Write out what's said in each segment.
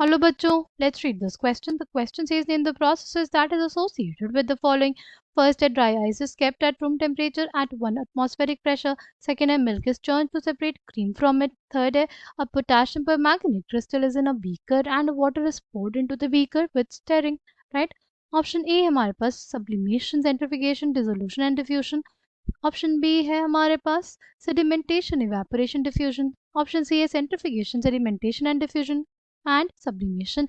Hello bachcho, let's read this question. The question says name the processes that is associated with the following. First, a dry ice is kept at room temperature at 1 atmospheric pressure. Second, a milk is churned to separate cream from it. Third, a potassium permanganate crystal is in a beaker and water is poured into the beaker with stirring. Right? Option A है हमारे पास sublimation, centrifugation, dissolution and diffusion. Option B है हमारे पास sedimentation, evaporation, diffusion. Option C है centrifugation, sedimentation and diffusion and sublimation.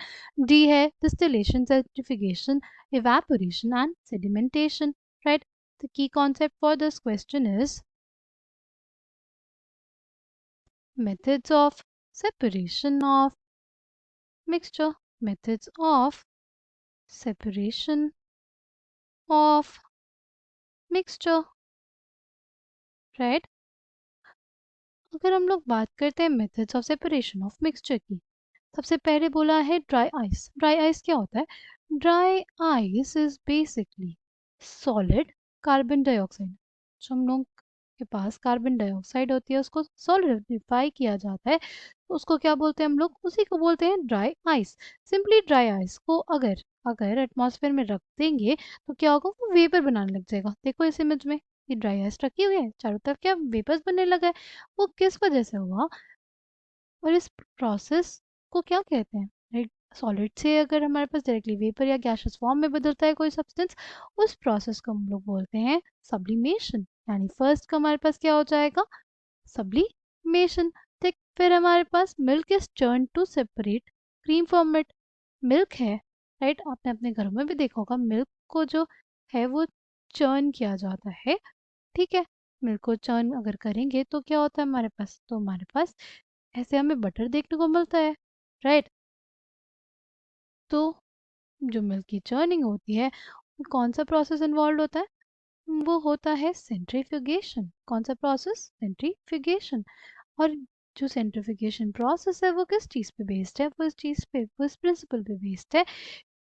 D है distillation, centrifugation, evaporation and sedimentation. Right. The key concept for this question is methods of separation of mixture. Methods of separation of mixture. Right. अगर हम लोग बात करते हैं methods of separation of mixture की, सबसे पहले बोला है ड्राई आइस. ड्राई आइस क्या होता है? Dry ice is basically solid carbon dioxide. जो हम लोग के पास कार्बन डाइऑक्साइड होती है उसको सॉलिडिफाई किया जाता है, तो उसको क्या बोलते हैं हम लोग? उसी को बोलते हैं dry ice. Simply dry ice को अगर अगर एटमॉस्फेयर में रख देंगे तो क्या होगा? वो वेपर बनाने लग जाएगा. देखो इस इमेज में ये ड्राई आइस रखी हुई है, चारों तरफ क्या वेपर्स बनने लगा है. वो किस वजह से हुआ? और इस प्रोसेस को क्या कहते हैं? राइट. सॉलिड से अगर हमारे पास डायरेक्टली वेपर या गैसियस फॉर्म में बदलता है कोई सब्सटेंस, उस प्रोसेस को हम लोग बोलते हैं सब्लिमेशन. यानी फर्स्ट का हमारे पास क्या हो जाएगा? सब्लिमेशन. ठीक. फिर हमारे पास milk is churn to separate cream from it. Milk है, राइट. आपने अपने घरों में भी देखा होगा मिल्क को जो है वो चर्न किया जाता है. ठीक है. मिल्क को चर्न अगर करेंगे तो क्या होता है हमारे पास? तो हमारे पास ऐसे हमें बटर देखने को मिलता है. राइट. तो जो मिल्क की चर्निंग होती है, वो कौन सा प्रोसेस इन्वॉल्व होता है? वो होता है सेंट्रीफ्यूगेशन. कौन सा प्रोसेस? सेंट्रीफ्यूगेशन. और जो सेंट्रीफ्यूगेशन प्रोसेस है वो किस चीज़ पे बेस्ड है? वो इस चीज़ पे, वो इस प्रिंसिपल पे बेस्ड है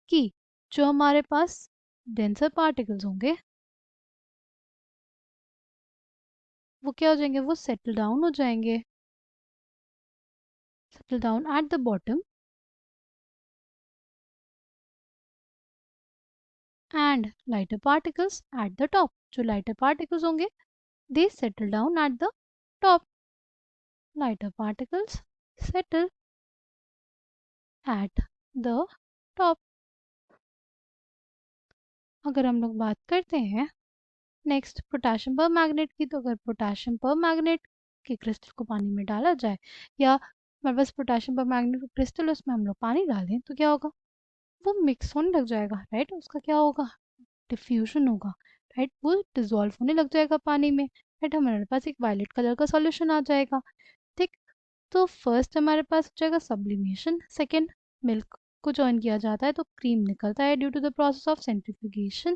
कि जो हमारे पास डेंसर पार्टिकल्स होंगे वो क्या हो जाएंगे? वो सेटल डाउन हो जाएंगे. Settle down at the bottom and lighter particles at the top. जो लाइटर पार्टिकल्स होंगे they settle down at the top. Lighter particles settle at the top. अगर हम लोग बात करते हैं नेक्स्ट पोटाशियम पर मैग्नेट की, तो अगर पोटाशियम पर मैग्नेट के क्रिस्टल को पानी में डाला जाए या हमारे पास पोटाशियम पर मैग्नेट का क्रिस्टल उसमें हम लोग पानी डालें तो क्या होगा? वो मिक्स होने लग जाएगा. राइट. उसका क्या होगा? डिफ्यूजन होगा. राइट. वो डिजोल्व होने लग जाएगा पानी में. राइट. हमारे पास एक वायलेट कलर का सॉल्यूशन आ जाएगा. ठीक. तो फर्स्ट हमारे पास हो जाएगा सब्लिमेशन. सेकेंड, मिल्क को जॉइन किया जाता है तो क्रीम निकलता है due to the process of centrifugation.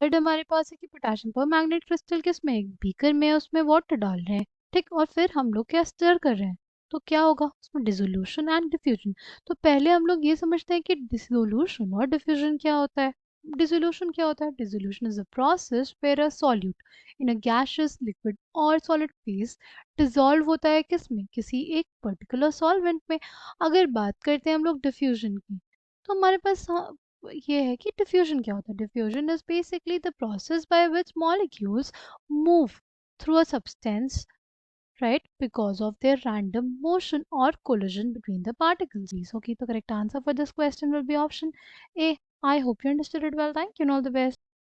Third हमारे पास है कि पोटेशियम पर मैग्नेट क्रिस्टल किस में? एक बीकर में है, उसमें वाटर डाल रहे हैं. ठीक. और फिर हम लोग क्या स्टर कर रहे हैं, तो क्या होगा उसमें? Dissolution and diffusion. तो पहले हम लोग ये समझते हैं कि डिसोल्यूशन और डिफ्यूजन क्या होता है. डिसोल्यूशन क्या होता है? Dissolution is a process where a solute in a gaseous, liquid और सॉलिड फेज डिसॉल्व होता है किस में? किसी एक पर्टिकुलर सॉल्वेंट में. अगर बात करते हैं हम लोग डिफ्यूजन की, तो हमारे पास ये है कि डिफ्यूजन क्या होता है. Diffusion is basically the process by which molecules move through a substance, right, because of their random motion or collision between the particles. Okay, the correct answer for this question will be option A. I hope you understood it well. Thank you and all the best.